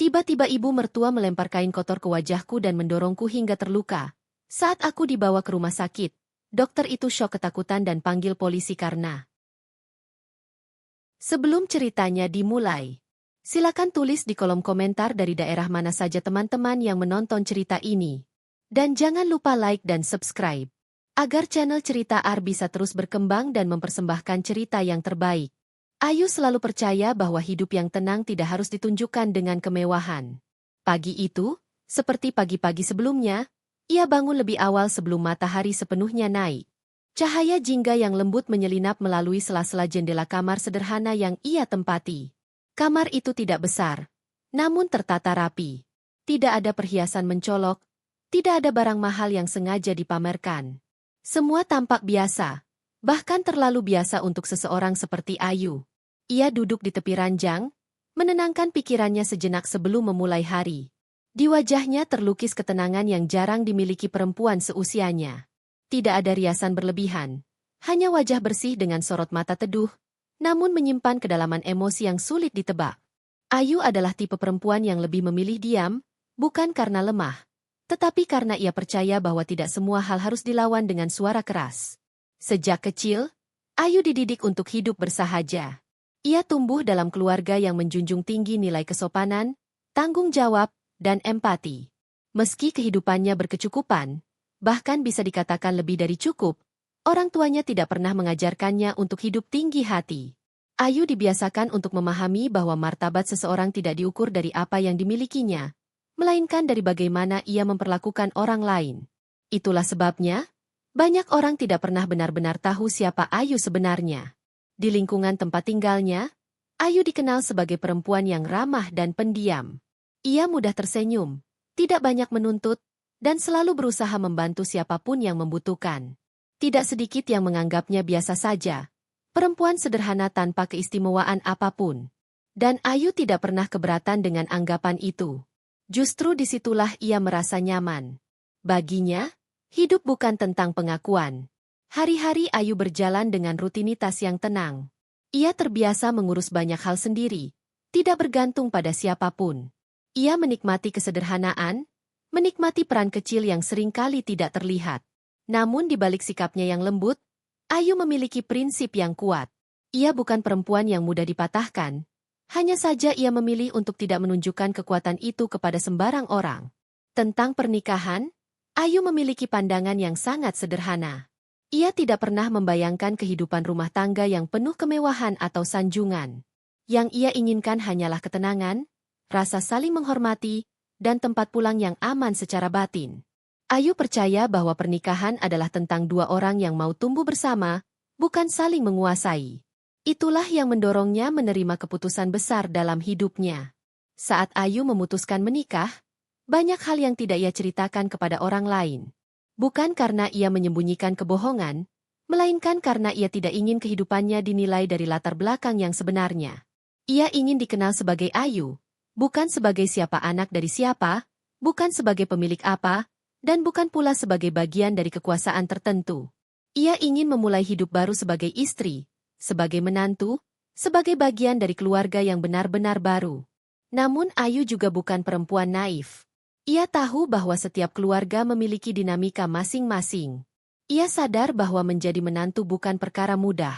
Tiba-tiba ibu mertua melempar kain kotor ke wajahku dan mendorongku hingga terluka. Saat aku dibawa ke rumah sakit, dokter itu syok ketakutan dan panggil polisi karena. Sebelum ceritanya dimulai, silakan tulis di kolom komentar dari daerah mana saja teman-teman yang menonton cerita ini. Dan jangan lupa like dan subscribe, agar channel Cerita Ar bisa terus berkembang dan mempersembahkan cerita yang terbaik. Ayu selalu percaya bahwa hidup yang tenang tidak harus ditunjukkan dengan kemewahan. Pagi itu, seperti pagi-pagi sebelumnya, ia bangun lebih awal sebelum matahari sepenuhnya naik. Cahaya jingga yang lembut menyelinap melalui sela-sela jendela kamar sederhana yang ia tempati. Kamar itu tidak besar, namun tertata rapi. Tidak ada perhiasan mencolok, tidak ada barang mahal yang sengaja dipamerkan. Semua tampak biasa, bahkan terlalu biasa untuk seseorang seperti Ayu. Ia duduk di tepi ranjang, menenangkan pikirannya sejenak sebelum memulai hari. Di wajahnya terlukis ketenangan yang jarang dimiliki perempuan seusianya. Tidak ada riasan berlebihan, hanya wajah bersih dengan sorot mata teduh, namun menyimpan kedalaman emosi yang sulit ditebak. Ayu adalah tipe perempuan yang lebih memilih diam, bukan karena lemah, tetapi karena ia percaya bahwa tidak semua hal harus dilawan dengan suara keras. Sejak kecil, Ayu dididik untuk hidup bersahaja. Ia tumbuh dalam keluarga yang menjunjung tinggi nilai kesopanan, tanggung jawab, dan empati. Meski kehidupannya berkecukupan, bahkan bisa dikatakan lebih dari cukup, orang tuanya tidak pernah mengajarkannya untuk hidup tinggi hati. Ayu dibiasakan untuk memahami bahwa martabat seseorang tidak diukur dari apa yang dimilikinya, melainkan dari bagaimana ia memperlakukan orang lain. Itulah sebabnya, banyak orang tidak pernah benar-benar tahu siapa Ayu sebenarnya. Di lingkungan tempat tinggalnya, Ayu dikenal sebagai perempuan yang ramah dan pendiam. Ia mudah tersenyum, tidak banyak menuntut, dan selalu berusaha membantu siapapun yang membutuhkan. Tidak sedikit yang menganggapnya biasa saja, perempuan sederhana tanpa keistimewaan apapun. Dan Ayu tidak pernah keberatan dengan anggapan itu. Justru disitulah ia merasa nyaman. Baginya, hidup bukan tentang pengakuan. Hari-hari Ayu berjalan dengan rutinitas yang tenang. Ia terbiasa mengurus banyak hal sendiri, tidak bergantung pada siapapun. Ia menikmati kesederhanaan, menikmati peran kecil yang seringkali tidak terlihat. Namun di balik sikapnya yang lembut, Ayu memiliki prinsip yang kuat. Ia bukan perempuan yang mudah dipatahkan, hanya saja ia memilih untuk tidak menunjukkan kekuatan itu kepada sembarang orang. Tentang pernikahan, Ayu memiliki pandangan yang sangat sederhana. Ia tidak pernah membayangkan kehidupan rumah tangga yang penuh kemewahan atau sanjungan. Yang ia inginkan hanyalah ketenangan, rasa saling menghormati, dan tempat pulang yang aman secara batin. Ayu percaya bahwa pernikahan adalah tentang dua orang yang mau tumbuh bersama, bukan saling menguasai. Itulah yang mendorongnya menerima keputusan besar dalam hidupnya. Saat Ayu memutuskan menikah, banyak hal yang tidak ia ceritakan kepada orang lain. Bukan karena ia menyembunyikan kebohongan, melainkan karena ia tidak ingin kehidupannya dinilai dari latar belakang yang sebenarnya. Ia ingin dikenal sebagai Ayu, bukan sebagai siapa anak dari siapa, bukan sebagai pemilik apa, dan bukan pula sebagai bagian dari kekuasaan tertentu. Ia ingin memulai hidup baru sebagai istri, sebagai menantu, sebagai bagian dari keluarga yang benar-benar baru. Namun Ayu juga bukan perempuan naif. Ia tahu bahwa setiap keluarga memiliki dinamika masing-masing. Ia sadar bahwa menjadi menantu bukan perkara mudah.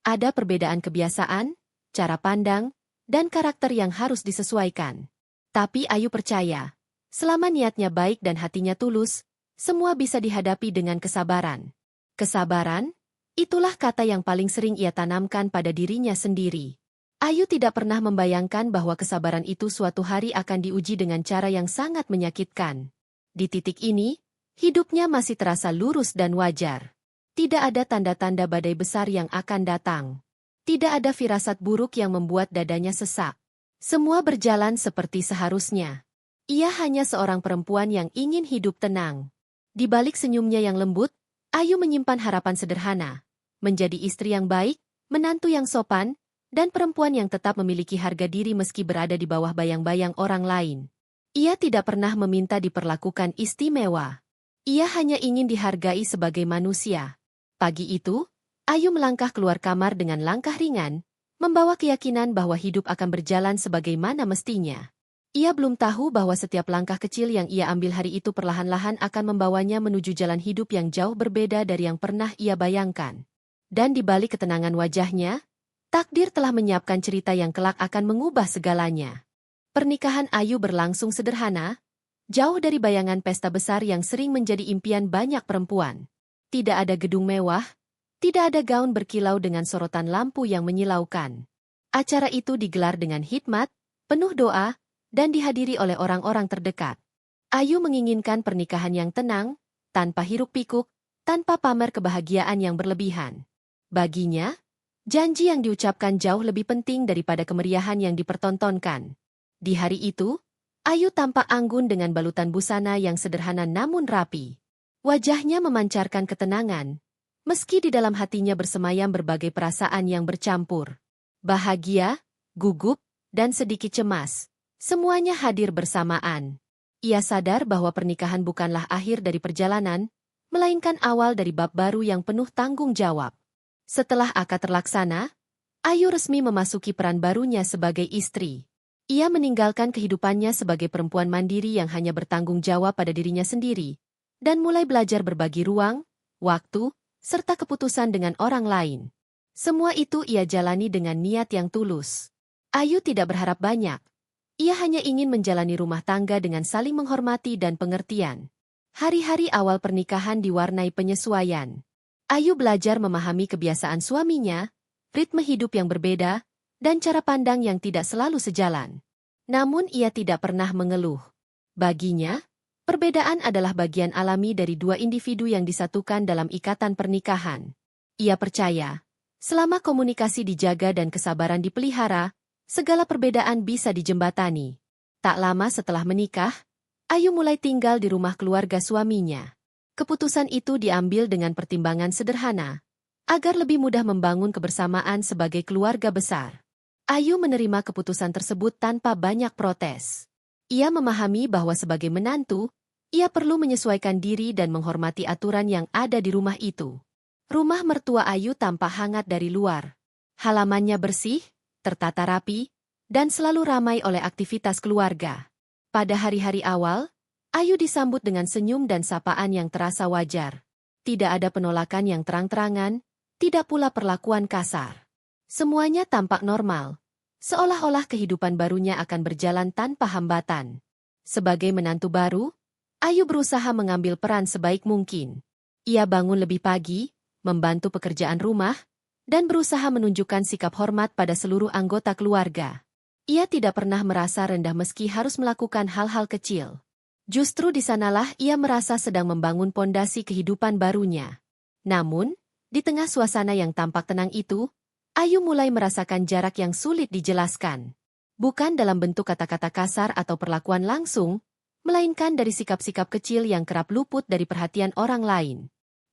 Ada perbedaan kebiasaan, cara pandang, dan karakter yang harus disesuaikan. Tapi Ayu percaya, selama niatnya baik dan hatinya tulus, semua bisa dihadapi dengan kesabaran. Kesabaran, itulah kata yang paling sering ia tanamkan pada dirinya sendiri. Ayu tidak pernah membayangkan bahwa kesabaran itu suatu hari akan diuji dengan cara yang sangat menyakitkan. Di titik ini, hidupnya masih terasa lurus dan wajar. Tidak ada tanda-tanda badai besar yang akan datang. Tidak ada firasat buruk yang membuat dadanya sesak. Semua berjalan seperti seharusnya. Ia hanya seorang perempuan yang ingin hidup tenang. Di balik senyumnya yang lembut, Ayu menyimpan harapan sederhana. Menjadi istri yang baik, menantu yang sopan, dan perempuan yang tetap memiliki harga diri meski berada di bawah bayang-bayang orang lain. Ia tidak pernah meminta diperlakukan istimewa. Ia hanya ingin dihargai sebagai manusia. Pagi itu, Ayu melangkah keluar kamar dengan langkah ringan, membawa keyakinan bahwa hidup akan berjalan sebagaimana mestinya. Ia belum tahu bahwa setiap langkah kecil yang ia ambil hari itu perlahan-lahan akan membawanya menuju jalan hidup yang jauh berbeda dari yang pernah ia bayangkan. Dan di balik ketenangan wajahnya, takdir telah menyiapkan cerita yang kelak akan mengubah segalanya. Pernikahan Ayu berlangsung sederhana, jauh dari bayangan pesta besar yang sering menjadi impian banyak perempuan. Tidak ada gedung mewah, tidak ada gaun berkilau dengan sorotan lampu yang menyilaukan. Acara itu digelar dengan hikmat, penuh doa, dan dihadiri oleh orang-orang terdekat. Ayu menginginkan pernikahan yang tenang, tanpa hiruk-pikuk, tanpa pamer kebahagiaan yang berlebihan. Baginya, janji yang diucapkan jauh lebih penting daripada kemeriahan yang dipertontonkan. Di hari itu, Ayu tampak anggun dengan balutan busana yang sederhana namun rapi. Wajahnya memancarkan ketenangan, meski di dalam hatinya bersemayam berbagai perasaan yang bercampur. Bahagia, gugup, dan sedikit cemas. Semuanya hadir bersamaan. Ia sadar bahwa pernikahan bukanlah akhir dari perjalanan, melainkan awal dari bab baru yang penuh tanggung jawab. Setelah akad terlaksana, Ayu resmi memasuki peran barunya sebagai istri. Ia meninggalkan kehidupannya sebagai perempuan mandiri yang hanya bertanggung jawab pada dirinya sendiri, dan mulai belajar berbagi ruang, waktu, serta keputusan dengan orang lain. Semua itu ia jalani dengan niat yang tulus. Ayu tidak berharap banyak. Ia hanya ingin menjalani rumah tangga dengan saling menghormati dan pengertian. Hari-hari awal pernikahan diwarnai penyesuaian. Ayu belajar memahami kebiasaan suaminya, ritme hidup yang berbeda, dan cara pandang yang tidak selalu sejalan. Namun ia tidak pernah mengeluh. Baginya, perbedaan adalah bagian alami dari dua individu yang disatukan dalam ikatan pernikahan. Ia percaya, selama komunikasi dijaga dan kesabaran dipelihara, segala perbedaan bisa dijembatani. Tak lama setelah menikah, Ayu mulai tinggal di rumah keluarga suaminya. Keputusan itu diambil dengan pertimbangan sederhana, agar lebih mudah membangun kebersamaan sebagai keluarga besar. Ayu menerima keputusan tersebut tanpa banyak protes. Ia memahami bahwa sebagai menantu, ia perlu menyesuaikan diri dan menghormati aturan yang ada di rumah itu. Rumah mertua Ayu tampak hangat dari luar. Halamannya bersih, tertata rapi, dan selalu ramai oleh aktivitas keluarga. Pada hari-hari awal, Ayu disambut dengan senyum dan sapaan yang terasa wajar. Tidak ada penolakan yang terang-terangan, tidak pula perlakuan kasar. Semuanya tampak normal, seolah-olah kehidupan barunya akan berjalan tanpa hambatan. Sebagai menantu baru, Ayu berusaha mengambil peran sebaik mungkin. Ia bangun lebih pagi, membantu pekerjaan rumah, dan berusaha menunjukkan sikap hormat pada seluruh anggota keluarga. Ia tidak pernah merasa rendah meski harus melakukan hal-hal kecil. Justru di sanalah ia merasa sedang membangun pondasi kehidupan barunya. Namun, di tengah suasana yang tampak tenang itu, Ayu mulai merasakan jarak yang sulit dijelaskan. Bukan dalam bentuk kata-kata kasar atau perlakuan langsung, melainkan dari sikap-sikap kecil yang kerap luput dari perhatian orang lain.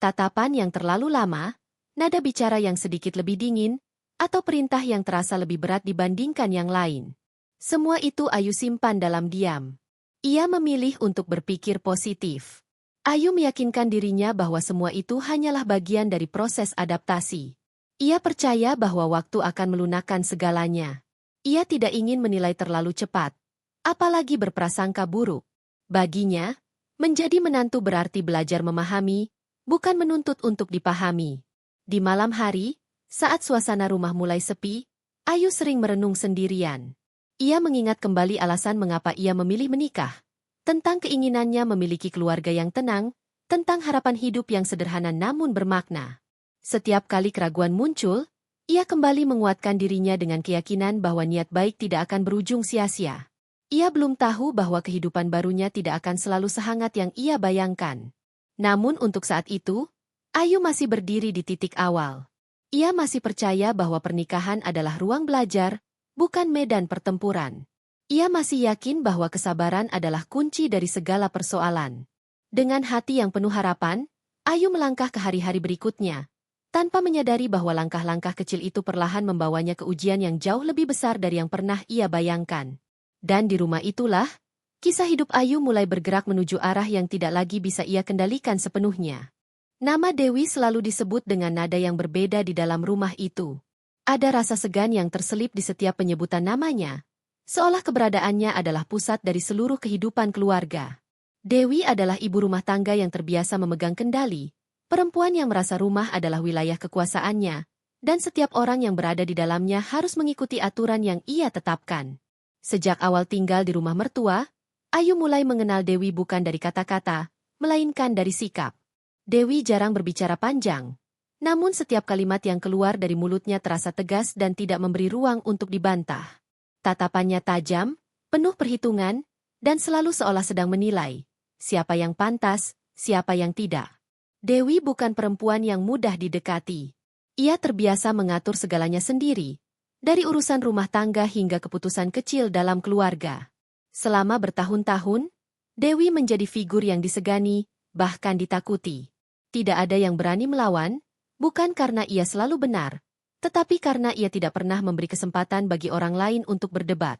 Tatapan yang terlalu lama, nada bicara yang sedikit lebih dingin, atau perintah yang terasa lebih berat dibandingkan yang lain. Semua itu Ayu simpan dalam diam. Ia memilih untuk berpikir positif. Ayu meyakinkan dirinya bahwa semua itu hanyalah bagian dari proses adaptasi. Ia percaya bahwa waktu akan melunakkan segalanya. Ia tidak ingin menilai terlalu cepat, apalagi berprasangka buruk. Baginya, menjadi menantu berarti belajar memahami, bukan menuntut untuk dipahami. Di malam hari, saat suasana rumah mulai sepi, Ayu sering merenung sendirian. Ia mengingat kembali alasan mengapa ia memilih menikah, tentang keinginannya memiliki keluarga yang tenang, tentang harapan hidup yang sederhana namun bermakna. Setiap kali keraguan muncul, ia kembali menguatkan dirinya dengan keyakinan bahwa niat baik tidak akan berujung sia-sia. Ia belum tahu bahwa kehidupan barunya tidak akan selalu sehangat yang ia bayangkan. Namun untuk saat itu, Ayu masih berdiri di titik awal. Ia masih percaya bahwa pernikahan adalah ruang belajar, bukan medan pertempuran. Ia masih yakin bahwa kesabaran adalah kunci dari segala persoalan. Dengan hati yang penuh harapan, Ayu melangkah ke hari-hari berikutnya, tanpa menyadari bahwa langkah-langkah kecil itu perlahan membawanya ke ujian yang jauh lebih besar dari yang pernah ia bayangkan. Dan di rumah itulah, kisah hidup Ayu mulai bergerak menuju arah yang tidak lagi bisa ia kendalikan sepenuhnya. Nama Dewi selalu disebut dengan nada yang berbeda di dalam rumah itu. Ada rasa segan yang terselip di setiap penyebutan namanya, seolah keberadaannya adalah pusat dari seluruh kehidupan keluarga. Dewi adalah ibu rumah tangga yang terbiasa memegang kendali, perempuan yang merasa rumah adalah wilayah kekuasaannya, dan setiap orang yang berada di dalamnya harus mengikuti aturan yang ia tetapkan. Sejak awal tinggal di rumah mertua, Ayu mulai mengenal Dewi bukan dari kata-kata, melainkan dari sikap. Dewi jarang berbicara panjang, namun setiap kalimat yang keluar dari mulutnya terasa tegas dan tidak memberi ruang untuk dibantah. Tatapannya tajam, penuh perhitungan, dan selalu seolah sedang menilai siapa yang pantas, siapa yang tidak. Dewi bukan perempuan yang mudah didekati. Ia terbiasa mengatur segalanya sendiri, dari urusan rumah tangga hingga keputusan kecil dalam keluarga. Selama bertahun-tahun, Dewi menjadi figur yang disegani, bahkan ditakuti. Tidak ada yang berani melawan, bukan karena ia selalu benar, tetapi karena ia tidak pernah memberi kesempatan bagi orang lain untuk berdebat.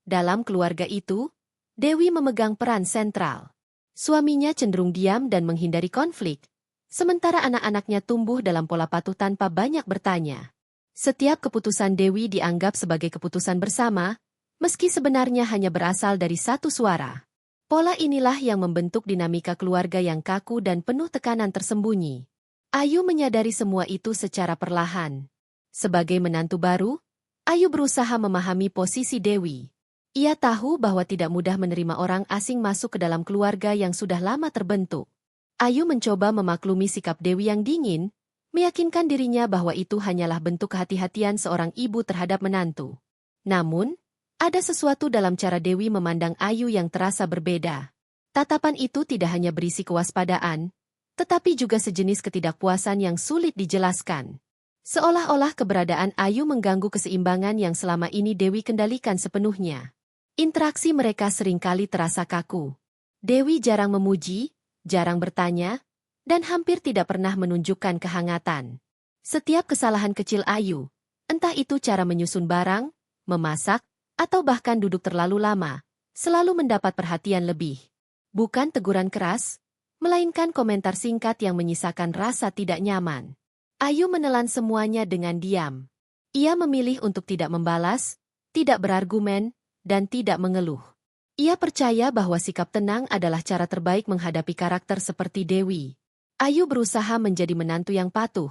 Dalam keluarga itu, Dewi memegang peran sentral. Suaminya cenderung diam dan menghindari konflik, sementara anak-anaknya tumbuh dalam pola patuh tanpa banyak bertanya. Setiap keputusan Dewi dianggap sebagai keputusan bersama, meski sebenarnya hanya berasal dari satu suara. Pola inilah yang membentuk dinamika keluarga yang kaku dan penuh tekanan tersembunyi. Ayu menyadari semua itu secara perlahan. Sebagai menantu baru, Ayu berusaha memahami posisi Dewi. Ia tahu bahwa tidak mudah menerima orang asing masuk ke dalam keluarga yang sudah lama terbentuk. Ayu mencoba memaklumi sikap Dewi yang dingin, meyakinkan dirinya bahwa itu hanyalah bentuk kehati-hatian seorang ibu terhadap menantu. Namun, ada sesuatu dalam cara Dewi memandang Ayu yang terasa berbeda. Tatapan itu tidak hanya berisi kewaspadaan, tetapi juga sejenis ketidakpuasan yang sulit dijelaskan. Seolah-olah keberadaan Ayu mengganggu keseimbangan yang selama ini Dewi kendalikan sepenuhnya. Interaksi mereka seringkali terasa kaku. Dewi jarang memuji, jarang bertanya, dan hampir tidak pernah menunjukkan kehangatan. Setiap kesalahan kecil Ayu, entah itu cara menyusun barang, memasak, atau bahkan duduk terlalu lama, selalu mendapat perhatian lebih. Bukan teguran keras, melainkan komentar singkat yang menyisakan rasa tidak nyaman. Ayu menelan semuanya dengan diam. Ia memilih untuk tidak membalas, tidak berargumen, dan tidak mengeluh. Ia percaya bahwa sikap tenang adalah cara terbaik menghadapi karakter seperti Dewi. Ayu berusaha menjadi menantu yang patuh,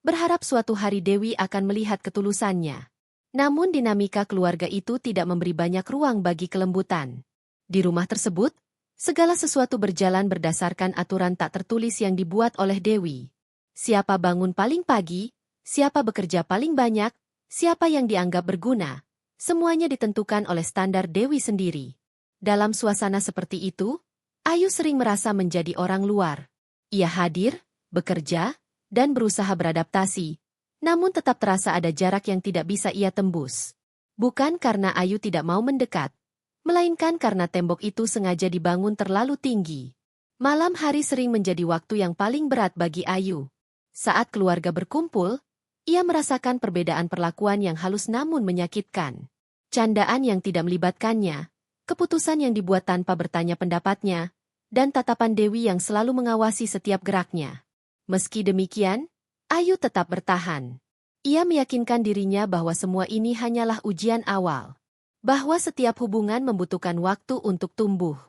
berharap suatu hari Dewi akan melihat ketulusannya. Namun dinamika keluarga itu tidak memberi banyak ruang bagi kelembutan. Di rumah tersebut, segala sesuatu berjalan berdasarkan aturan tak tertulis yang dibuat oleh Dewi. Siapa bangun paling pagi, siapa bekerja paling banyak, siapa yang dianggap berguna, semuanya ditentukan oleh standar Dewi sendiri. Dalam suasana seperti itu, Ayu sering merasa menjadi orang luar. Ia hadir, bekerja, dan berusaha beradaptasi, namun tetap terasa ada jarak yang tidak bisa ia tembus. Bukan karena Ayu tidak mau mendekat, melainkan karena tembok itu sengaja dibangun terlalu tinggi. Malam hari sering menjadi waktu yang paling berat bagi Ayu. Saat keluarga berkumpul, ia merasakan perbedaan perlakuan yang halus namun menyakitkan. Candaan yang tidak melibatkannya, keputusan yang dibuat tanpa bertanya pendapatnya, dan tatapan Dewi yang selalu mengawasi setiap geraknya. Meski demikian, Ayu tetap bertahan. Ia meyakinkan dirinya bahwa semua ini hanyalah ujian awal. Bahwa setiap hubungan membutuhkan waktu untuk tumbuh.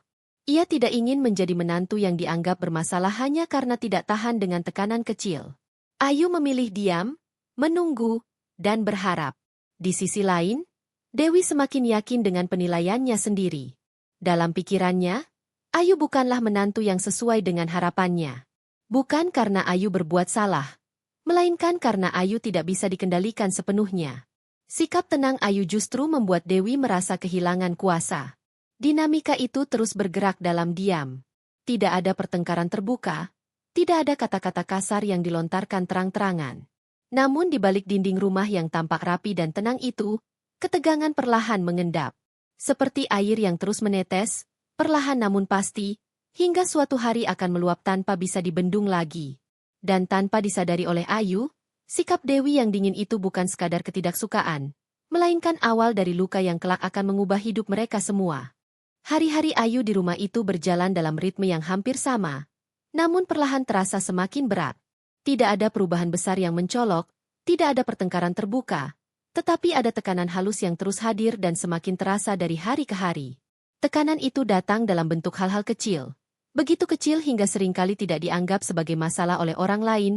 Ia tidak ingin menjadi menantu yang dianggap bermasalah hanya karena tidak tahan dengan tekanan kecil. Ayu memilih diam, menunggu, dan berharap. Di sisi lain, Dewi semakin yakin dengan penilaiannya sendiri. Dalam pikirannya, Ayu bukanlah menantu yang sesuai dengan harapannya. Bukan karena Ayu berbuat salah, melainkan karena Ayu tidak bisa dikendalikan sepenuhnya. Sikap tenang Ayu justru membuat Dewi merasa kehilangan kuasa. Dinamika itu terus bergerak dalam diam. Tidak ada pertengkaran terbuka, tidak ada kata-kata kasar yang dilontarkan terang-terangan. Namun di balik dinding rumah yang tampak rapi dan tenang itu, ketegangan perlahan mengendap. Seperti air yang terus menetes, perlahan namun pasti, hingga suatu hari akan meluap tanpa bisa dibendung lagi. Dan tanpa disadari oleh Ayu, sikap Dewi yang dingin itu bukan sekadar ketidaksukaan, melainkan awal dari luka yang kelak akan mengubah hidup mereka semua. Hari-hari Ayu di rumah itu berjalan dalam ritme yang hampir sama, namun perlahan terasa semakin berat. Tidak ada perubahan besar yang mencolok, tidak ada pertengkaran terbuka, Tetapi ada tekanan halus yang terus hadir dan semakin terasa dari hari ke hari. Tekanan itu datang dalam bentuk hal-hal kecil. Begitu kecil hingga seringkali tidak dianggap sebagai masalah oleh orang lain,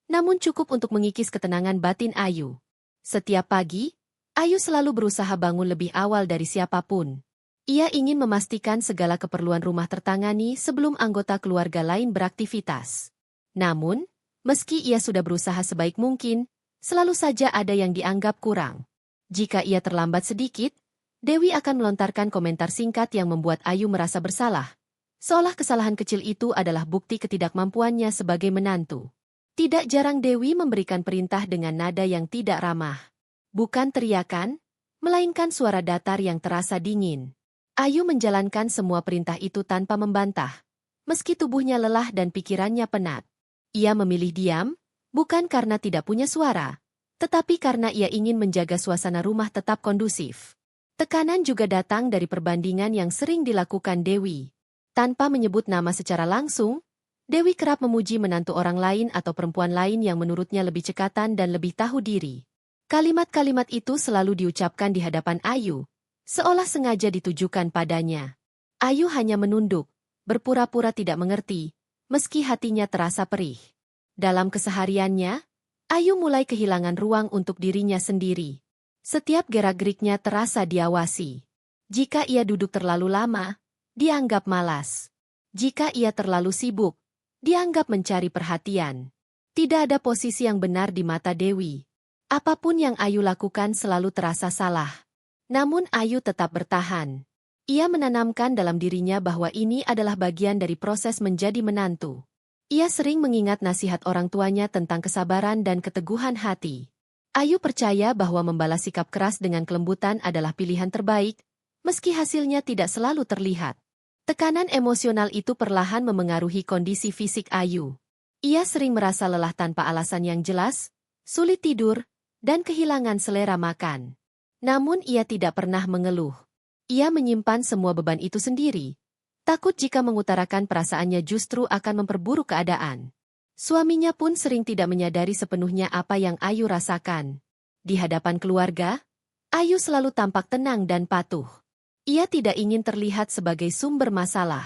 namun cukup untuk mengikis ketenangan batin Ayu. Setiap pagi, Ayu selalu berusaha bangun lebih awal dari siapapun. Ia ingin memastikan segala keperluan rumah tertangani sebelum anggota keluarga lain beraktivitas. Namun, meski ia sudah berusaha sebaik mungkin, selalu saja ada yang dianggap kurang. Jika ia terlambat sedikit, Dewi akan melontarkan komentar singkat yang membuat Ayu merasa bersalah. Seolah kesalahan kecil itu adalah bukti ketidakmampuannya sebagai menantu. Tidak jarang Dewi memberikan perintah dengan nada yang tidak ramah. Bukan teriakan, melainkan suara datar yang terasa dingin. Ayu menjalankan semua perintah itu tanpa membantah, meski tubuhnya lelah dan pikirannya penat. Ia memilih diam, bukan karena tidak punya suara, tetapi karena ia ingin menjaga suasana rumah tetap kondusif. Tekanan juga datang dari perbandingan yang sering dilakukan Dewi. Tanpa menyebut nama secara langsung, Dewi kerap memuji menantu orang lain atau perempuan lain yang menurutnya lebih cekatan dan lebih tahu diri. Kalimat-kalimat itu selalu diucapkan di hadapan Ayu, seolah sengaja ditujukan padanya. Ayu hanya menunduk, berpura-pura tidak mengerti, meski hatinya terasa perih. Dalam kesehariannya, Ayu mulai kehilangan ruang untuk dirinya sendiri. Setiap gerak-geriknya terasa diawasi. Jika ia duduk terlalu lama, dianggap malas. Jika ia terlalu sibuk, dianggap mencari perhatian. Tidak ada posisi yang benar di mata Dewi. Apapun yang Ayu lakukan selalu terasa salah. Namun Ayu tetap bertahan. Ia menanamkan dalam dirinya bahwa ini adalah bagian dari proses menjadi menantu. Ia sering mengingat nasihat orang tuanya tentang kesabaran dan keteguhan hati. Ayu percaya bahwa membalas sikap keras dengan kelembutan adalah pilihan terbaik, meski hasilnya tidak selalu terlihat. Tekanan emosional itu perlahan memengaruhi kondisi fisik Ayu. Ia sering merasa lelah tanpa alasan yang jelas, sulit tidur, dan kehilangan selera makan. Namun ia tidak pernah mengeluh. Ia menyimpan semua beban itu sendiri, takut jika mengutarakan perasaannya justru akan memperburuk keadaan. Suaminya pun sering tidak menyadari sepenuhnya apa yang Ayu rasakan. Di hadapan keluarga, Ayu selalu tampak tenang dan patuh. Ia tidak ingin terlihat sebagai sumber masalah.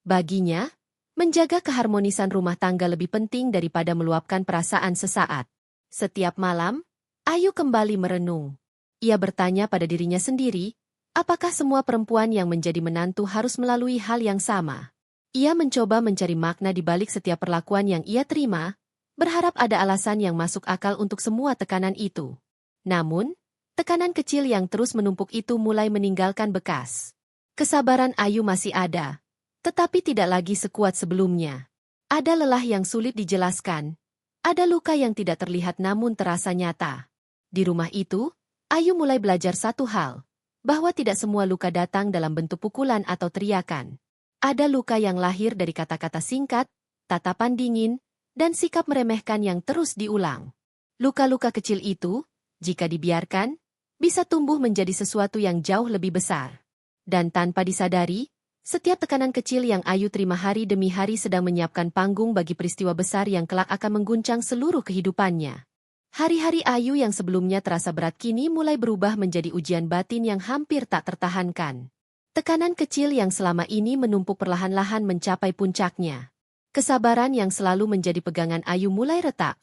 Baginya, menjaga keharmonisan rumah tangga lebih penting daripada meluapkan perasaan sesaat. Setiap malam, Ayu kembali merenung. Ia bertanya pada dirinya sendiri, apakah semua perempuan yang menjadi menantu harus melalui hal yang sama? Ia mencoba mencari makna di balik setiap perlakuan yang ia terima, berharap ada alasan yang masuk akal untuk semua tekanan itu. Namun, tekanan kecil yang terus menumpuk itu mulai meninggalkan bekas. Kesabaran Ayu masih ada, tetapi tidak lagi sekuat sebelumnya. Ada lelah yang sulit dijelaskan, ada luka yang tidak terlihat namun terasa nyata. Di rumah itu, Ayu mulai belajar satu hal, bahwa tidak semua luka datang dalam bentuk pukulan atau teriakan. Ada luka yang lahir dari kata-kata singkat, tatapan dingin, dan sikap meremehkan yang terus diulang. Luka-luka kecil itu, jika dibiarkan, bisa tumbuh menjadi sesuatu yang jauh lebih besar. Dan tanpa disadari, setiap tekanan kecil yang Ayu terima hari demi hari sedang menyiapkan panggung bagi peristiwa besar yang kelak akan mengguncang seluruh kehidupannya. Hari-hari Ayu yang sebelumnya terasa berat kini mulai berubah menjadi ujian batin yang hampir tak tertahankan. Tekanan kecil yang selama ini menumpuk perlahan-lahan mencapai puncaknya. Kesabaran yang selalu menjadi pegangan Ayu mulai retak,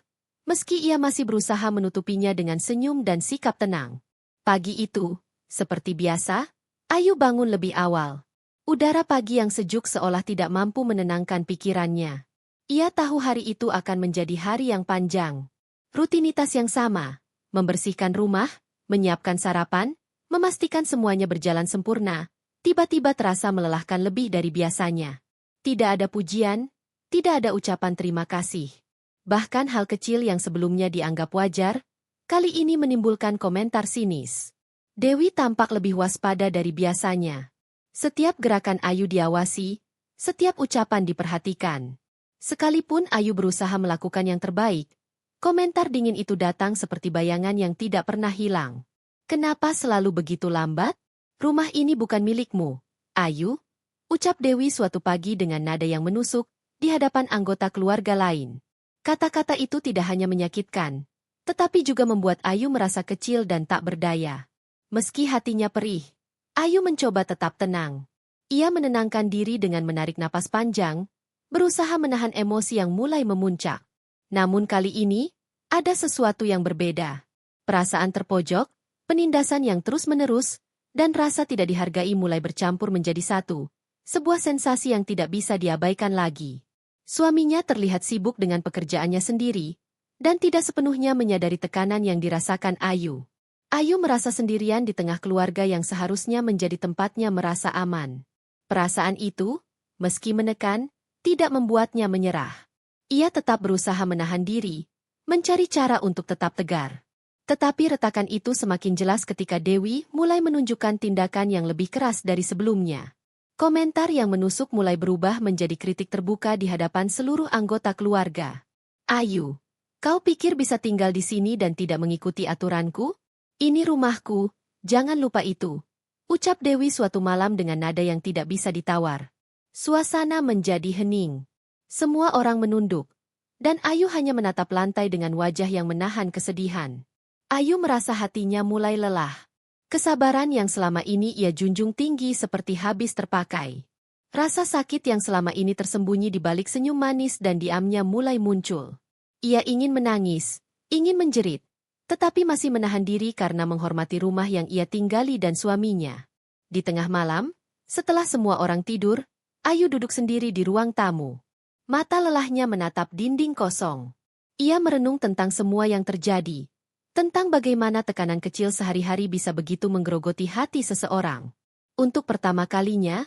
meski ia masih berusaha menutupinya dengan senyum dan sikap tenang. Pagi itu, seperti biasa, Ayu bangun lebih awal. Udara pagi yang sejuk seolah tidak mampu menenangkan pikirannya. Ia tahu hari itu akan menjadi hari yang panjang. Rutinitas yang sama, membersihkan rumah, menyiapkan sarapan, memastikan semuanya berjalan sempurna, tiba-tiba terasa melelahkan lebih dari biasanya. Tidak ada pujian, tidak ada ucapan terima kasih. Bahkan hal kecil yang sebelumnya dianggap wajar, kali ini menimbulkan komentar sinis. Dewi tampak lebih waspada dari biasanya. Setiap gerakan Ayu diawasi, setiap ucapan diperhatikan. Sekalipun Ayu berusaha melakukan yang terbaik, komentar dingin itu datang seperti bayangan yang tidak pernah hilang. Kenapa selalu begitu lambat? Rumah ini bukan milikmu, Ayu, ucap Dewi suatu pagi dengan nada yang menusuk di hadapan anggota keluarga lain. Kata-kata itu tidak hanya menyakitkan, tetapi juga membuat Ayu merasa kecil dan tak berdaya. Meski hatinya perih, Ayu mencoba tetap tenang. Ia menenangkan diri dengan menarik napas panjang, berusaha menahan emosi yang mulai memuncak. Namun kali ini, ada sesuatu yang berbeda. Perasaan terpojok, penindasan yang terus-menerus, dan rasa tidak dihargai mulai bercampur menjadi satu. Sebuah sensasi yang tidak bisa diabaikan lagi. Suaminya terlihat sibuk dengan pekerjaannya sendiri, dan tidak sepenuhnya menyadari tekanan yang dirasakan Ayu. Ayu merasa sendirian di tengah keluarga yang seharusnya menjadi tempatnya merasa aman. Perasaan itu, meski menekan, tidak membuatnya menyerah. Ia tetap berusaha menahan diri, mencari cara untuk tetap tegar. Tetapi retakan itu semakin jelas ketika Dewi mulai menunjukkan tindakan yang lebih keras dari sebelumnya. Komentar yang menusuk mulai berubah menjadi kritik terbuka di hadapan seluruh anggota keluarga. Ayu, kau pikir bisa tinggal di sini dan tidak mengikuti aturanku? Ini rumahku, jangan lupa itu. Ucap Dewi suatu malam dengan nada yang tidak bisa ditawar. Suasana menjadi hening. Semua orang menunduk, dan Ayu hanya menatap lantai dengan wajah yang menahan kesedihan. Ayu merasa hatinya mulai lelah. Kesabaran yang selama ini ia junjung tinggi seperti habis terpakai. Rasa sakit yang selama ini tersembunyi di balik senyum manis dan diamnya mulai muncul. Ia ingin menangis, ingin menjerit, tetapi masih menahan diri karena menghormati rumah yang ia tinggali dan suaminya. Di tengah malam, setelah semua orang tidur, Ayu duduk sendiri di ruang tamu. Mata lelahnya menatap dinding kosong. Ia merenung tentang semua yang terjadi. Tentang bagaimana tekanan kecil sehari-hari bisa begitu menggerogoti hati seseorang. Untuk pertama kalinya,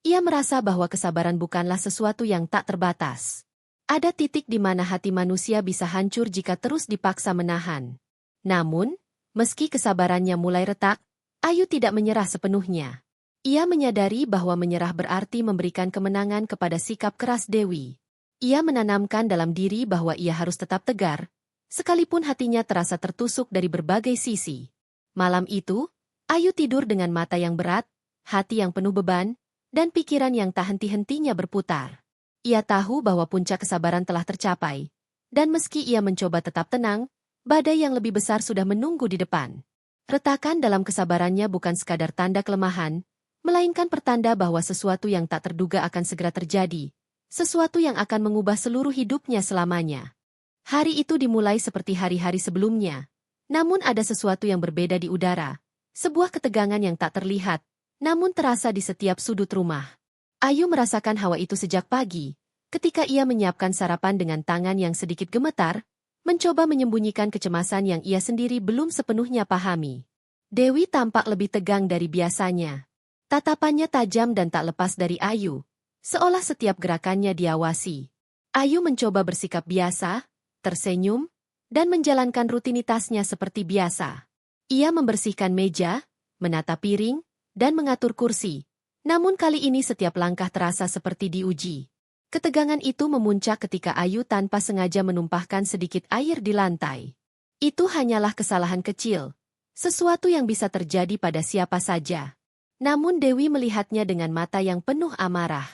ia merasa bahwa kesabaran bukanlah sesuatu yang tak terbatas. Ada titik di mana hati manusia bisa hancur jika terus dipaksa menahan. Namun, meski kesabarannya mulai retak, Ayu tidak menyerah sepenuhnya. Ia menyadari bahwa menyerah berarti memberikan kemenangan kepada sikap keras Dewi. Ia menanamkan dalam diri bahwa ia harus tetap tegar, sekalipun hatinya terasa tertusuk dari berbagai sisi. Malam itu, Ayu tidur dengan mata yang berat, hati yang penuh beban, dan pikiran yang tak henti-hentinya berputar. Ia tahu bahwa puncak kesabaran telah tercapai, dan meski ia mencoba tetap tenang, badai yang lebih besar sudah menunggu di depan. Retakan dalam kesabarannya bukan sekadar tanda kelemahan, melainkan pertanda bahwa sesuatu yang tak terduga akan segera terjadi, sesuatu yang akan mengubah seluruh hidupnya selamanya. Hari itu dimulai seperti hari-hari sebelumnya, namun ada sesuatu yang berbeda di udara, sebuah ketegangan yang tak terlihat, namun terasa di setiap sudut rumah. Ayu merasakan hawa itu sejak pagi, ketika ia menyiapkan sarapan dengan tangan yang sedikit gemetar, mencoba menyembunyikan kecemasan yang ia sendiri belum sepenuhnya pahami. Dewi tampak lebih tegang dari biasanya. Tatapannya tajam dan tak lepas dari Ayu, seolah setiap gerakannya diawasi. Ayu mencoba bersikap biasa, tersenyum, dan menjalankan rutinitasnya seperti biasa. Ia membersihkan meja, menata piring, dan mengatur kursi. Namun kali ini setiap langkah terasa seperti diuji. Ketegangan itu memuncak ketika Ayu tanpa sengaja menumpahkan sedikit air di lantai. Itu hanyalah kesalahan kecil, sesuatu yang bisa terjadi pada siapa saja. Namun Dewi melihatnya dengan mata yang penuh amarah.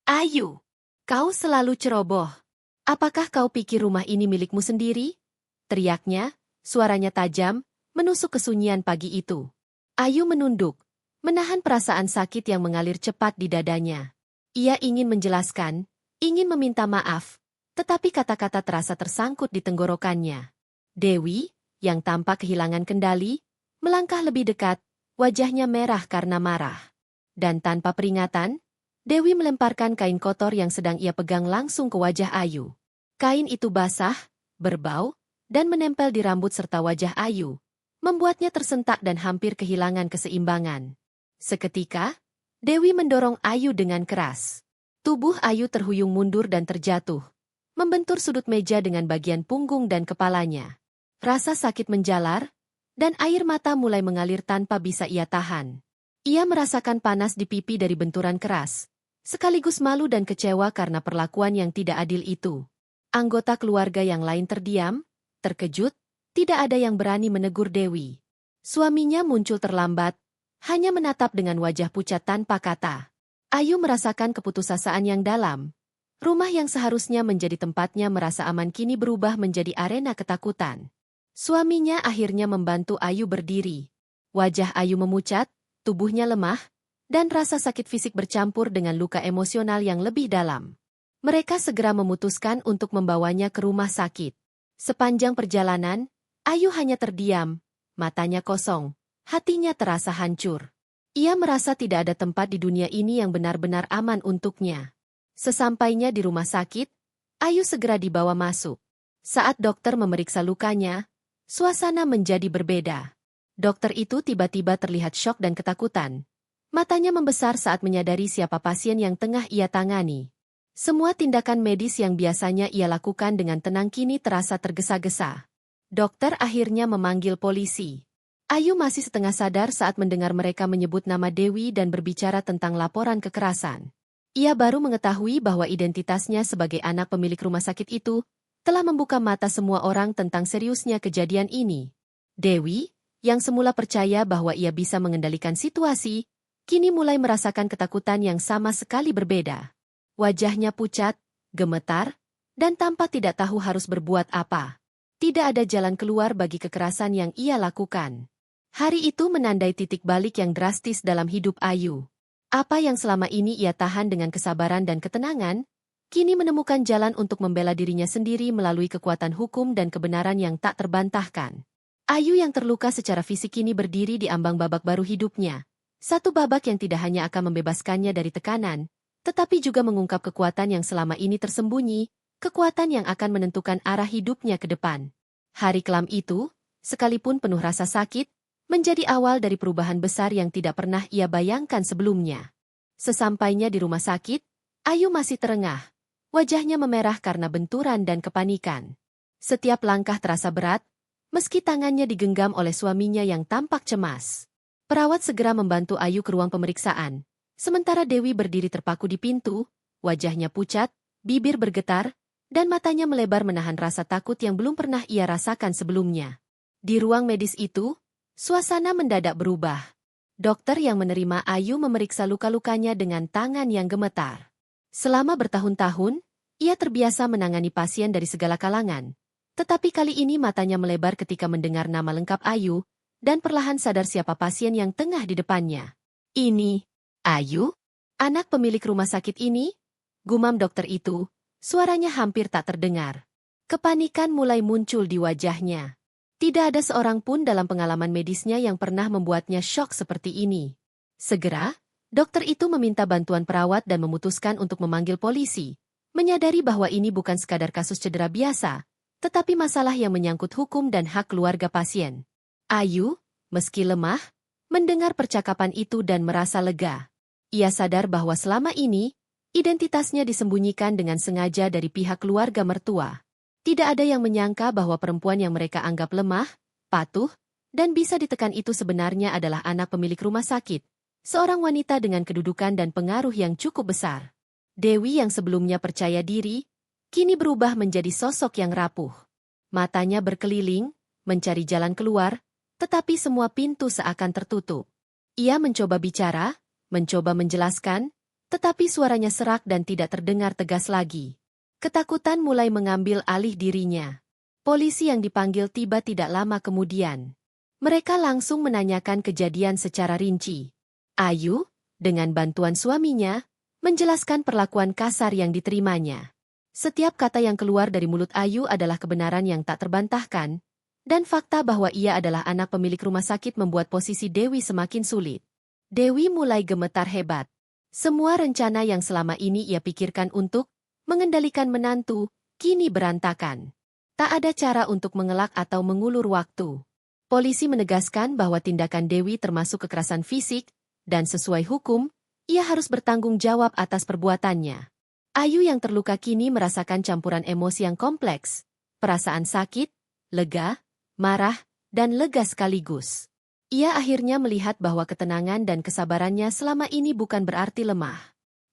Ayu, kau selalu ceroboh. Apakah kau pikir rumah ini milikmu sendiri? Teriaknya, suaranya tajam, menusuk kesunyian pagi itu. Ayu menunduk, menahan perasaan sakit yang mengalir cepat di dadanya. Ia ingin menjelaskan, ingin meminta maaf, tetapi kata-kata terasa tersangkut di tenggorokannya. Dewi, yang tampak kehilangan kendali, melangkah lebih dekat, wajahnya merah karena marah. Dan tanpa peringatan, Dewi melemparkan kain kotor yang sedang ia pegang langsung ke wajah Ayu. Kain itu basah, berbau, dan menempel di rambut serta wajah Ayu, membuatnya tersentak dan hampir kehilangan keseimbangan. Seketika, Dewi mendorong Ayu dengan keras. Tubuh Ayu terhuyung mundur dan terjatuh, membentur sudut meja dengan bagian punggung dan kepalanya. Rasa sakit menjalar, dan air mata mulai mengalir tanpa bisa ia tahan. Ia merasakan panas di pipi dari benturan keras, sekaligus malu dan kecewa karena perlakuan yang tidak adil itu. Anggota keluarga yang lain terdiam, terkejut, tidak ada yang berani menegur Dewi. Suaminya muncul terlambat, hanya menatap dengan wajah pucat tanpa kata. Ayu merasakan keputusasaan yang dalam. Rumah yang seharusnya menjadi tempatnya merasa aman kini berubah menjadi arena ketakutan. Suaminya akhirnya membantu Ayu berdiri. Wajah Ayu memucat, tubuhnya lemah, dan rasa sakit fisik bercampur dengan luka emosional yang lebih dalam. Mereka segera memutuskan untuk membawanya ke rumah sakit. Sepanjang perjalanan, Ayu hanya terdiam, matanya kosong, hatinya terasa hancur. Ia merasa tidak ada tempat di dunia ini yang benar-benar aman untuknya. Sesampainya di rumah sakit, Ayu segera dibawa masuk. Saat dokter memeriksa lukanya, suasana menjadi berbeda. Dokter itu tiba-tiba terlihat syok dan ketakutan. Matanya membesar saat menyadari siapa pasien yang tengah ia tangani. Semua tindakan medis yang biasanya ia lakukan dengan tenang kini terasa tergesa-gesa. Dokter akhirnya memanggil polisi. Ayu masih setengah sadar saat mendengar mereka menyebut nama Dewi dan berbicara tentang laporan kekerasan. Ia baru mengetahui bahwa identitasnya sebagai anak pemilik rumah sakit itu telah membuka mata semua orang tentang seriusnya kejadian ini. Dewi, yang semula percaya bahwa ia bisa mengendalikan situasi, kini mulai merasakan ketakutan yang sama sekali berbeda. Wajahnya pucat, gemetar, dan tampak tidak tahu harus berbuat apa. Tidak ada jalan keluar bagi kekerasan yang ia lakukan. Hari itu menandai titik balik yang drastis dalam hidup Ayu. Apa yang selama ini ia tahan dengan kesabaran dan ketenangan, kini menemukan jalan untuk membela dirinya sendiri melalui kekuatan hukum dan kebenaran yang tak terbantahkan. Ayu yang terluka secara fisik kini berdiri di ambang babak baru hidupnya. Satu babak yang tidak hanya akan membebaskannya dari tekanan, tetapi juga mengungkap kekuatan yang selama ini tersembunyi, kekuatan yang akan menentukan arah hidupnya ke depan. Hari kelam itu, sekalipun penuh rasa sakit, menjadi awal dari perubahan besar yang tidak pernah ia bayangkan sebelumnya. Sesampainya di rumah sakit, Ayu masih terengah. Wajahnya memerah karena benturan dan kepanikan. Setiap langkah terasa berat, meski tangannya digenggam oleh suaminya yang tampak cemas. Perawat segera membantu Ayu ke ruang pemeriksaan. Sementara Dewi berdiri terpaku di pintu, wajahnya pucat, bibir bergetar, dan matanya melebar menahan rasa takut yang belum pernah ia rasakan sebelumnya. Di ruang medis itu, suasana mendadak berubah. Dokter yang menerima Ayu memeriksa luka-lukanya dengan tangan yang gemetar. Selama bertahun-tahun, ia terbiasa menangani pasien dari segala kalangan. Tetapi kali ini matanya melebar ketika mendengar nama lengkap Ayu, dan perlahan sadar siapa pasien yang tengah di depannya. Ini, Ayu? Anak pemilik rumah sakit ini? Gumam dokter itu, suaranya hampir tak terdengar. Kepanikan mulai muncul di wajahnya. Tidak ada seorang pun dalam pengalaman medisnya yang pernah membuatnya syok seperti ini. Segera, dokter itu meminta bantuan perawat dan memutuskan untuk memanggil polisi, menyadari bahwa ini bukan sekadar kasus cedera biasa, tetapi masalah yang menyangkut hukum dan hak keluarga pasien. Ayu, meski lemah, mendengar percakapan itu dan merasa lega. Ia sadar bahwa selama ini, identitasnya disembunyikan dengan sengaja dari pihak keluarga mertua. Tidak ada yang menyangka bahwa perempuan yang mereka anggap lemah, patuh, dan bisa ditekan itu sebenarnya adalah anak pemilik rumah sakit, seorang wanita dengan kedudukan dan pengaruh yang cukup besar. Dewi yang sebelumnya percaya diri, kini berubah menjadi sosok yang rapuh. Matanya berkeliling, mencari jalan keluar, tetapi semua pintu seakan tertutup. Ia mencoba bicara, mencoba menjelaskan, tetapi suaranya serak dan tidak terdengar tegas lagi. Ketakutan mulai mengambil alih dirinya. Polisi yang dipanggil tiba tidak lama kemudian. Mereka langsung menanyakan kejadian secara rinci. Ayu, dengan bantuan suaminya, menjelaskan perlakuan kasar yang diterimanya. Setiap kata yang keluar dari mulut Ayu adalah kebenaran yang tak terbantahkan, dan fakta bahwa ia adalah anak pemilik rumah sakit membuat posisi Dewi semakin sulit. Dewi mulai gemetar hebat. Semua rencana yang selama ini ia pikirkan untuk mengendalikan menantu, kini berantakan. Tak ada cara untuk mengelak atau mengulur waktu. Polisi menegaskan bahwa tindakan Dewi termasuk kekerasan fisik, dan sesuai hukum, ia harus bertanggung jawab atas perbuatannya. Ayu yang terluka kini merasakan campuran emosi yang kompleks, perasaan sakit, lega, marah, dan lega sekaligus. Ia akhirnya melihat bahwa ketenangan dan kesabarannya selama ini bukan berarti lemah.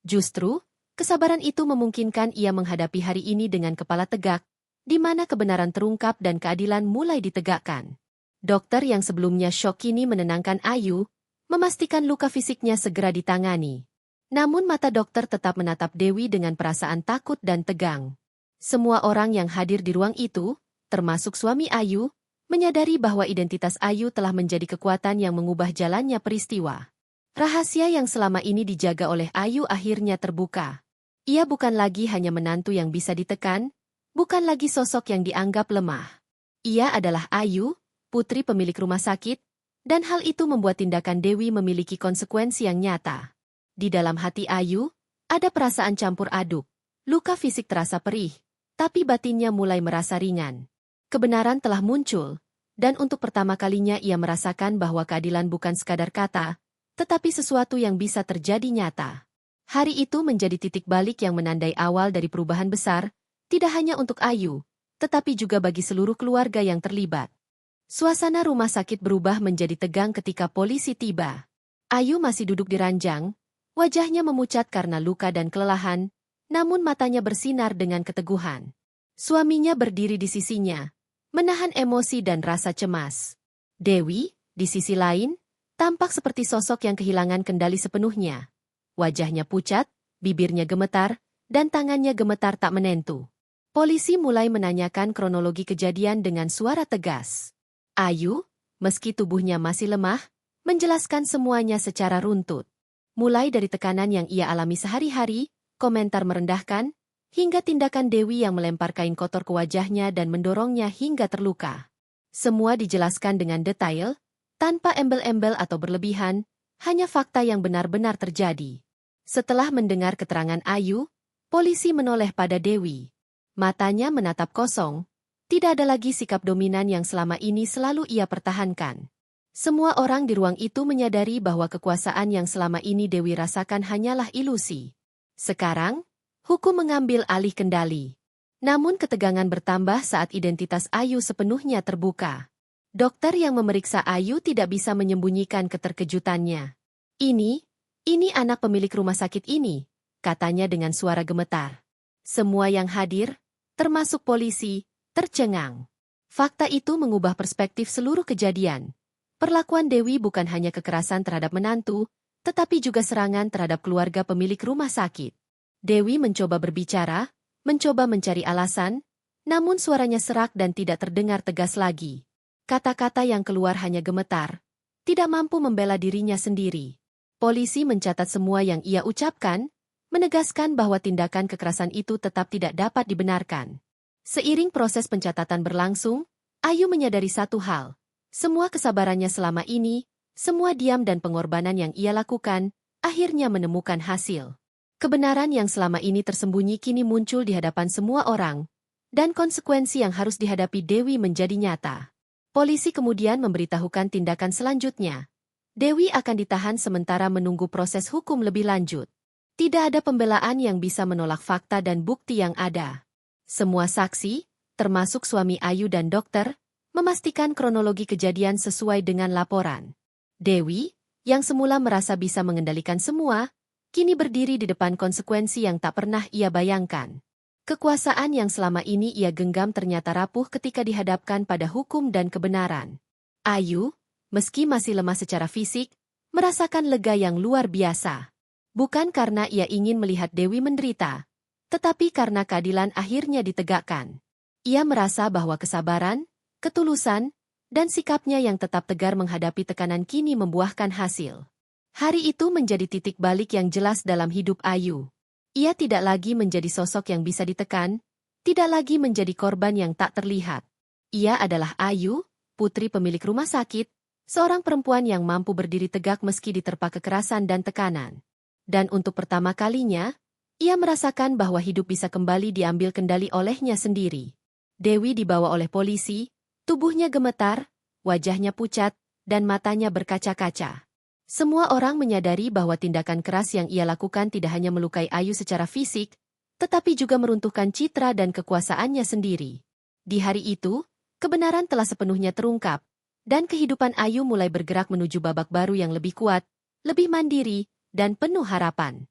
Justru, kesabaran itu memungkinkan ia menghadapi hari ini dengan kepala tegak, di mana kebenaran terungkap dan keadilan mulai ditegakkan. Dokter yang sebelumnya syok kini menenangkan Ayu, memastikan luka fisiknya segera ditangani. Namun mata dokter tetap menatap Dewi dengan perasaan takut dan tegang. Semua orang yang hadir di ruang itu, termasuk suami Ayu, menyadari bahwa identitas Ayu telah menjadi kekuatan yang mengubah jalannya peristiwa. Rahasia yang selama ini dijaga oleh Ayu akhirnya terbuka. Ia bukan lagi hanya menantu yang bisa ditekan, bukan lagi sosok yang dianggap lemah. Ia adalah Ayu, putri pemilik rumah sakit, dan hal itu membuat tindakan Dewi memiliki konsekuensi yang nyata. Di dalam hati Ayu, ada perasaan campur aduk. Luka fisik terasa perih, tapi batinnya mulai merasa ringan. Kebenaran telah muncul, dan untuk pertama kalinya ia merasakan bahwa keadilan bukan sekadar kata, tetapi sesuatu yang bisa terjadi nyata. Hari itu menjadi titik balik yang menandai awal dari perubahan besar, tidak hanya untuk Ayu, tetapi juga bagi seluruh keluarga yang terlibat. Suasana rumah sakit berubah menjadi tegang ketika polisi tiba. Ayu masih duduk di ranjang, wajahnya memucat karena luka dan kelelahan, namun matanya bersinar dengan keteguhan. Suaminya berdiri di sisinya, menahan emosi dan rasa cemas. Dewi, di sisi lain, tampak seperti sosok yang kehilangan kendali sepenuhnya. Wajahnya pucat, bibirnya gemetar, dan tangannya gemetar tak menentu. Polisi mulai menanyakan kronologi kejadian dengan suara tegas. Ayu, meski tubuhnya masih lemah, menjelaskan semuanya secara runtut. Mulai dari tekanan yang ia alami sehari-hari, komentar merendahkan, hingga tindakan Dewi yang melempar kain kotor ke wajahnya dan mendorongnya hingga terluka. Semua dijelaskan dengan detail, tanpa embel-embel atau berlebihan, hanya fakta yang benar-benar terjadi. Setelah mendengar keterangan Ayu, polisi menoleh pada Dewi. Matanya menatap kosong, tidak ada lagi sikap dominan yang selama ini selalu ia pertahankan. Semua orang di ruang itu menyadari bahwa kekuasaan yang selama ini Dewi rasakan hanyalah ilusi. Sekarang, hukum mengambil alih kendali. Namun ketegangan bertambah saat identitas Ayu sepenuhnya terbuka. Dokter yang memeriksa Ayu tidak bisa menyembunyikan keterkejutannya. Ini anak pemilik rumah sakit ini, katanya dengan suara gemetar. Semua yang hadir, termasuk polisi, tercengang. Fakta itu mengubah perspektif seluruh kejadian. Perlakuan Dewi bukan hanya kekerasan terhadap menantu, tetapi juga serangan terhadap keluarga pemilik rumah sakit. Dewi mencoba berbicara, mencoba mencari alasan, namun suaranya serak dan tidak terdengar tegas lagi. Kata-kata yang keluar hanya gemetar, tidak mampu membela dirinya sendiri. Polisi mencatat semua yang ia ucapkan, menegaskan bahwa tindakan kekerasan itu tetap tidak dapat dibenarkan. Seiring proses pencatatan berlangsung, Ayu menyadari satu hal. Semua kesabarannya selama ini, semua diam dan pengorbanan yang ia lakukan, akhirnya menemukan hasil. Kebenaran yang selama ini tersembunyi kini muncul di hadapan semua orang, dan konsekuensi yang harus dihadapi Dewi menjadi nyata. Polisi kemudian memberitahukan tindakan selanjutnya. Dewi akan ditahan sementara menunggu proses hukum lebih lanjut. Tidak ada pembelaan yang bisa menolak fakta dan bukti yang ada. Semua saksi, termasuk suami Ayu dan dokter, memastikan kronologi kejadian sesuai dengan laporan. Dewi, yang semula merasa bisa mengendalikan semua, kini berdiri di depan konsekuensi yang tak pernah ia bayangkan. Kekuasaan yang selama ini ia genggam ternyata rapuh ketika dihadapkan pada hukum dan kebenaran. Ayu, meski masih lemah secara fisik, merasakan lega yang luar biasa. Bukan karena ia ingin melihat Dewi menderita, tetapi karena keadilan akhirnya ditegakkan. Ia merasa bahwa kesabaran, ketulusan, dan sikapnya yang tetap tegar menghadapi tekanan kini membuahkan hasil. Hari itu menjadi titik balik yang jelas dalam hidup Ayu. Ia tidak lagi menjadi sosok yang bisa ditekan, tidak lagi menjadi korban yang tak terlihat. Ia adalah Ayu, putri pemilik rumah sakit, seorang perempuan yang mampu berdiri tegak meski diterpa kekerasan dan tekanan. Dan untuk pertama kalinya, ia merasakan bahwa hidup bisa kembali diambil kendali olehnya sendiri. Dewi dibawa oleh polisi, tubuhnya gemetar, wajahnya pucat, dan matanya berkaca-kaca. Semua orang menyadari bahwa tindakan keras yang ia lakukan tidak hanya melukai Ayu secara fisik, tetapi juga meruntuhkan citra dan kekuasaannya sendiri. Di hari itu, kebenaran telah sepenuhnya terungkap, dan kehidupan Ayu mulai bergerak menuju babak baru yang lebih kuat, lebih mandiri, dan penuh harapan.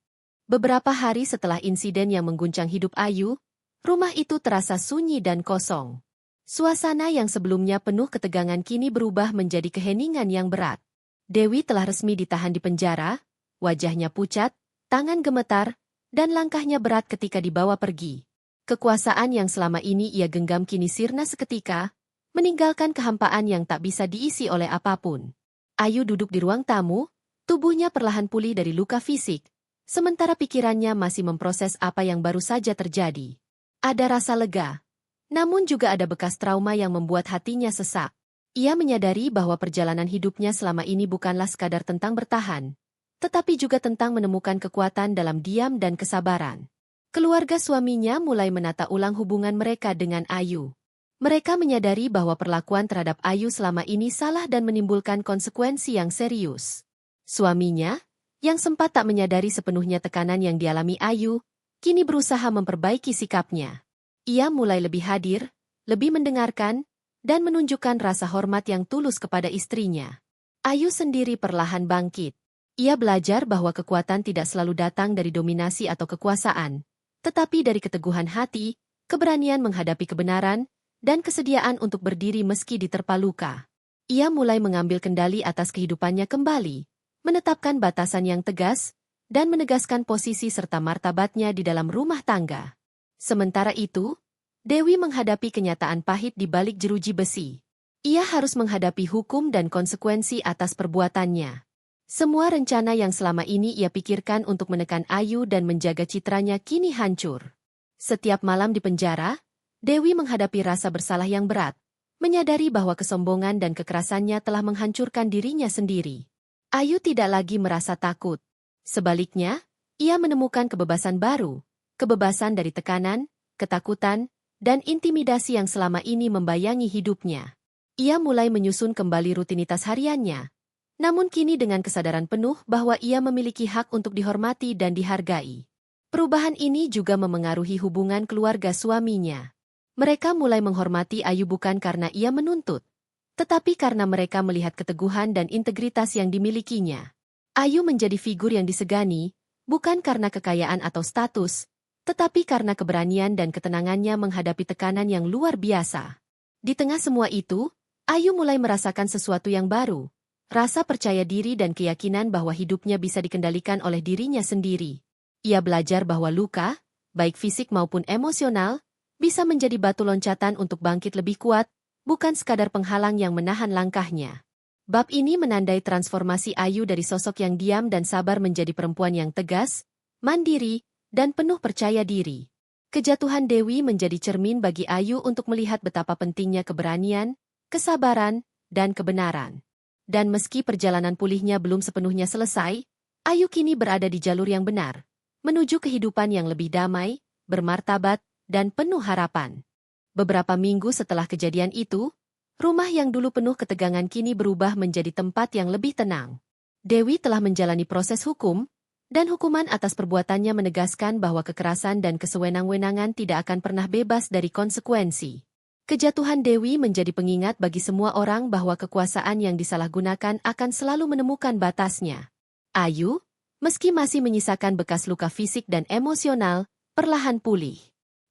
Beberapa hari setelah insiden yang mengguncang hidup Ayu, rumah itu terasa sunyi dan kosong. Suasana yang sebelumnya penuh ketegangan kini berubah menjadi keheningan yang berat. Dewi telah resmi ditahan di penjara, wajahnya pucat, tangan gemetar, dan langkahnya berat ketika dibawa pergi. Kekuasaan yang selama ini ia genggam kini sirna seketika, meninggalkan kehampaan yang tak bisa diisi oleh apapun. Ayu duduk di ruang tamu, tubuhnya perlahan pulih dari luka fisik, sementara pikirannya masih memproses apa yang baru saja terjadi. Ada rasa lega, namun juga ada bekas trauma yang membuat hatinya sesak. Ia menyadari bahwa perjalanan hidupnya selama ini bukanlah sekadar tentang bertahan, tetapi juga tentang menemukan kekuatan dalam diam dan kesabaran. Keluarga suaminya mulai menata ulang hubungan mereka dengan Ayu. Mereka menyadari bahwa perlakuan terhadap Ayu selama ini salah dan menimbulkan konsekuensi yang serius. Suaminya, yang sempat tak menyadari sepenuhnya tekanan yang dialami Ayu, kini berusaha memperbaiki sikapnya. Ia mulai lebih hadir, lebih mendengarkan, dan menunjukkan rasa hormat yang tulus kepada istrinya. Ayu sendiri perlahan bangkit. Ia belajar bahwa kekuatan tidak selalu datang dari dominasi atau kekuasaan, tetapi dari keteguhan hati, keberanian menghadapi kebenaran, dan kesediaan untuk berdiri meski diterpa luka. Ia mulai mengambil kendali atas kehidupannya kembali, menetapkan batasan yang tegas, dan menegaskan posisi serta martabatnya di dalam rumah tangga. Sementara itu, Dewi menghadapi kenyataan pahit di balik jeruji besi. Ia harus menghadapi hukum dan konsekuensi atas perbuatannya. Semua rencana yang selama ini ia pikirkan untuk menekan Ayu dan menjaga citranya kini hancur. Setiap malam di penjara, Dewi menghadapi rasa bersalah yang berat, menyadari bahwa kesombongan dan kekerasannya telah menghancurkan dirinya sendiri. Ayu tidak lagi merasa takut. Sebaliknya, ia menemukan kebebasan baru, kebebasan dari tekanan, ketakutan, dan intimidasi yang selama ini membayangi hidupnya. Ia mulai menyusun kembali rutinitas hariannya, namun kini dengan kesadaran penuh bahwa ia memiliki hak untuk dihormati dan dihargai. Perubahan ini juga memengaruhi hubungan keluarga suaminya. Mereka mulai menghormati Ayu bukan karena ia menuntut, tetapi karena mereka melihat keteguhan dan integritas yang dimilikinya. Ayu menjadi figur yang disegani, bukan karena kekayaan atau status, tetapi karena keberanian dan ketenangannya menghadapi tekanan yang luar biasa. Di tengah semua itu, Ayu mulai merasakan sesuatu yang baru, rasa percaya diri dan keyakinan bahwa hidupnya bisa dikendalikan oleh dirinya sendiri. Ia belajar bahwa luka, baik fisik maupun emosional, bisa menjadi batu loncatan untuk bangkit lebih kuat, bukan sekadar penghalang yang menahan langkahnya. Bab ini menandai transformasi Ayu dari sosok yang diam dan sabar menjadi perempuan yang tegas, mandiri, dan penuh percaya diri. Kejatuhan Dewi menjadi cermin bagi Ayu untuk melihat betapa pentingnya keberanian, kesabaran, dan kebenaran. Dan meski perjalanan pulihnya belum sepenuhnya selesai, Ayu kini berada di jalur yang benar, menuju kehidupan yang lebih damai, bermartabat, dan penuh harapan. Beberapa minggu setelah kejadian itu, rumah yang dulu penuh ketegangan kini berubah menjadi tempat yang lebih tenang. Dewi telah menjalani proses hukum, dan hukuman atas perbuatannya menegaskan bahwa kekerasan dan kesewenang-wenangan tidak akan pernah bebas dari konsekuensi. Kejatuhan Dewi menjadi pengingat bagi semua orang bahwa kekuasaan yang disalahgunakan akan selalu menemukan batasnya. Ayu, meski masih menyisakan bekas luka fisik dan emosional, perlahan pulih.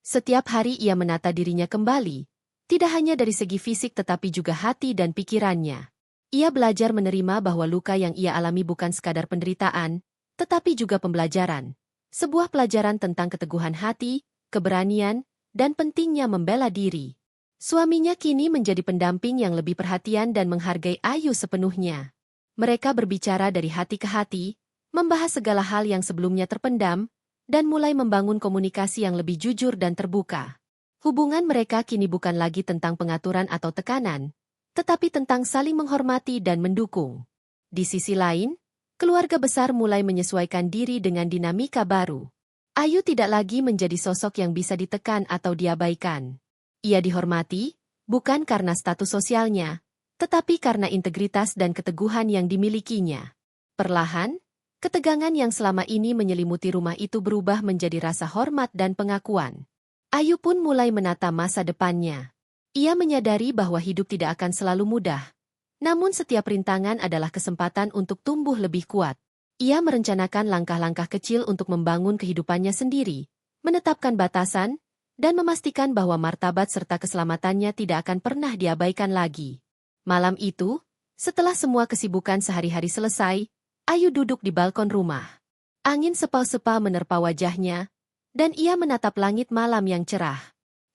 Setiap hari ia menata dirinya kembali, tidak hanya dari segi fisik tetapi juga hati dan pikirannya. Ia belajar menerima bahwa luka yang ia alami bukan sekadar penderitaan, tetapi juga pembelajaran. Sebuah pelajaran tentang keteguhan hati, keberanian, dan pentingnya membela diri. Suaminya kini menjadi pendamping yang lebih perhatian dan menghargai Ayu sepenuhnya. Mereka berbicara dari hati ke hati, membahas segala hal yang sebelumnya terpendam, dan mulai membangun komunikasi yang lebih jujur dan terbuka. Hubungan mereka kini bukan lagi tentang pengaturan atau tekanan, tetapi tentang saling menghormati dan mendukung. Di sisi lain, keluarga besar mulai menyesuaikan diri dengan dinamika baru. Ayu tidak lagi menjadi sosok yang bisa ditekan atau diabaikan. Ia dihormati, bukan karena status sosialnya, tetapi karena integritas dan keteguhan yang dimilikinya. Perlahan, ketegangan yang selama ini menyelimuti rumah itu berubah menjadi rasa hormat dan pengakuan. Ayu pun mulai menata masa depannya. Ia menyadari bahwa hidup tidak akan selalu mudah. Namun setiap rintangan adalah kesempatan untuk tumbuh lebih kuat. Ia merencanakan langkah-langkah kecil untuk membangun kehidupannya sendiri, menetapkan batasan, dan memastikan bahwa martabat serta keselamatannya tidak akan pernah diabaikan lagi. Malam itu, setelah semua kesibukan sehari-hari selesai, Ayu duduk di balkon rumah. Angin sepau-sepau menerpa wajahnya, dan ia menatap langit malam yang cerah.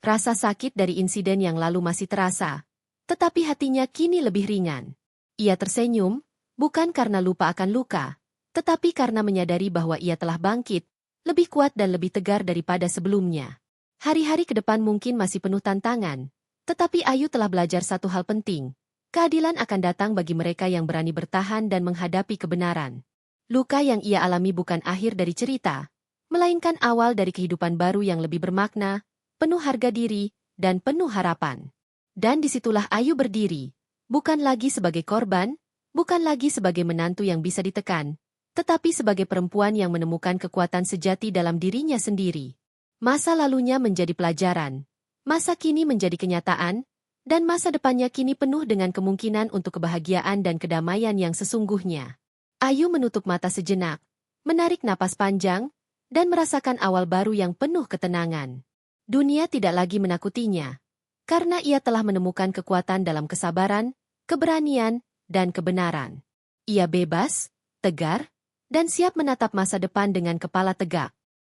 Rasa sakit dari insiden yang lalu masih terasa, Tetapi hatinya kini lebih ringan. Ia tersenyum, bukan karena lupa akan luka, tetapi karena menyadari bahwa ia telah bangkit, lebih kuat dan lebih tegar daripada sebelumnya. Hari-hari ke depan mungkin masih penuh tantangan, tetapi Ayu telah belajar satu hal penting. Keadilan akan datang bagi mereka yang berani bertahan dan menghadapi kebenaran. Luka yang ia alami bukan akhir dari cerita, melainkan awal dari kehidupan baru yang lebih bermakna, penuh harga diri, dan penuh harapan. Dan disitulah Ayu berdiri, bukan lagi sebagai korban, bukan lagi sebagai menantu yang bisa ditekan, tetapi sebagai perempuan yang menemukan kekuatan sejati dalam dirinya sendiri. Masa lalunya menjadi pelajaran, masa kini menjadi kenyataan, dan masa depannya kini penuh dengan kemungkinan untuk kebahagiaan dan kedamaian yang sesungguhnya. Ayu menutup mata sejenak, menarik napas panjang, dan merasakan awal baru yang penuh ketenangan. Dunia tidak lagi menakutinya, karena ia telah menemukan kekuatan dalam kesabaran, keberanian, dan kebenaran. Ia bebas, tegar, dan siap menatap masa depan dengan kepala tegak.